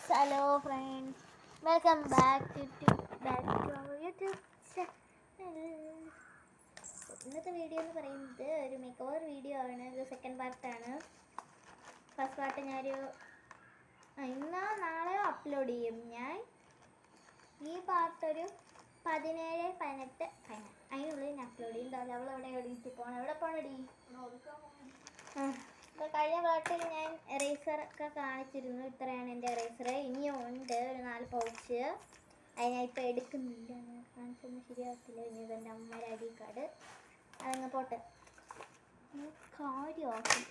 Hello friends, welcome back to our YouTube channel. ഇന്നത്തെ video എന്ന് പറയുന്നത് ഒരു മേക്ക് ഓവർ വീഡിയോ ആണ്. ഇത് സെക്കൻഡ് പാർട്ടാണ്. ഫസ്റ്റ് പാർട്ട് ഞാനൊരു ഇന്നോ നാളെയോ അപ്ലോഡ് ചെയ്യും. ഞാൻ ഈ പാർട്ടൊരു 17-18 അതിനുള്ളിൽ ഞാൻ അപ്ലോഡ് ചെയ്യും. അവളെവിടെ എവിടെയിട്ട് പോകണം? എവിടെ പോകണടി? കഴിഞ്ഞ പാർട്ടിൽ ഞാൻ എറേസർ ഒക്കെ കാണിച്ചിരുന്നു. ഇത്രയാണ് എൻ്റെ എറേസർ. ഇനിയും ഉണ്ട് ഒരു 4 പൗച്ച്. അത് ഞാൻ ഇപ്പോൾ എടുക്കുന്നില്ല, കാണിച്ചൊന്നും ശരിയാകത്തില്ല. ഇനി ഇതെൻ്റെ അമ്മയുടെ ഐ ഡി കാർഡ്. അതങ്ങ് പോട്ടെ, കാര്യമാക്കി.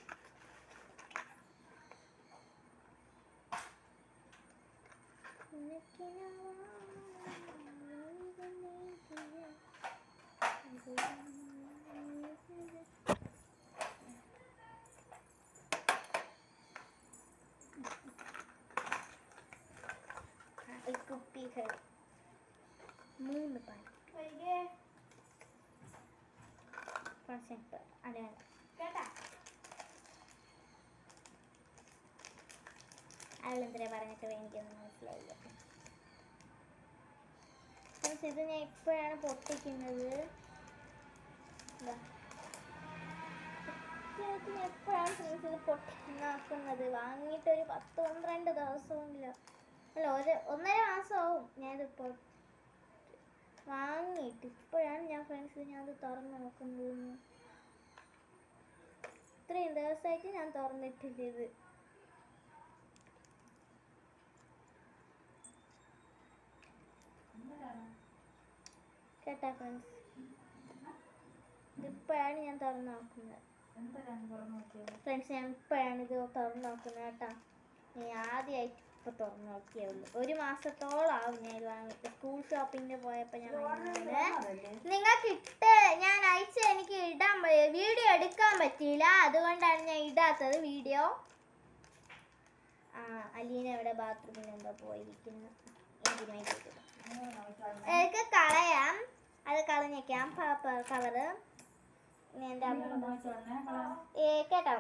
കുപ്പികൾ 3 പാൻ അതാണ് കേട്ടാ. അവളെന്തിനാ പറഞ്ഞിട്ട് എനിക്കൊന്നും മനസ്സിലായില്ല. ഇത് ഞാൻ ഇപ്പോഴാണ് പൊട്ടിക്കുന്നത്. എപ്പോഴാണ് ഫ്രണ്ട്സ് ഇത് പൊട്ടിക്കുന്നത്? വാങ്ങിയിട്ടൊരു 10-12 ദിവസമില്ല, അല്ല 1.5 മാസമാവും ഞാനിതിപ്പോൾ വാങ്ങിയിട്ട്. ഇപ്പോഴാണ് ഞാൻ ഫ്രണ്ട്സ് ഞാനത് തുറന്ന് നോക്കുന്നത്. ഇത്രയും ദിവസമായിട്ട് ഞാൻ തുറന്നിട്ടില്ല ഇത്. കേട്ടാ ഫ്രണ്ട്സ്, ഇതിപ്പോഴാണ് ഞാൻ തുറന്ന് നോക്കുന്നത്. ഫ്രണ്ട്സ്, ഞാൻ ഇപ്പോഴാണ് ഇത് തുറന്ന് നോക്കുന്നത് കേട്ടാ. ഞാൻ ആദ്യമായിട്ട് ഇപ്പോൾ തുറന്ന് നോക്കിയേ ഉള്ളൂ. 1 മാസത്തോളാവും ഞാൻ ഇത് വാങ്ങിയിട്ട്. സ്കൂൾ ഷോപ്പിങ്ങിന് പോയപ്പോൾ ഞാൻ നിങ്ങൾക്ക് ഞാൻ അയച്ച് എനിക്ക് ഇടാൻ വീഡിയോ എടുക്കാൻ പറ്റിയില്ല. അതുകൊണ്ടാണ് ഞാൻ ഇടാത്തത് വീഡിയോ. അലീന ഇവിടെ ബാത്റൂമിൽ എന്തോ പോയിരിക്കുന്നു. എനിക്ക് കളയാം, അത് കളഞ്ഞേക്കാം കവറ്. എൻ്റെ അമ്മ കേട്ടോ.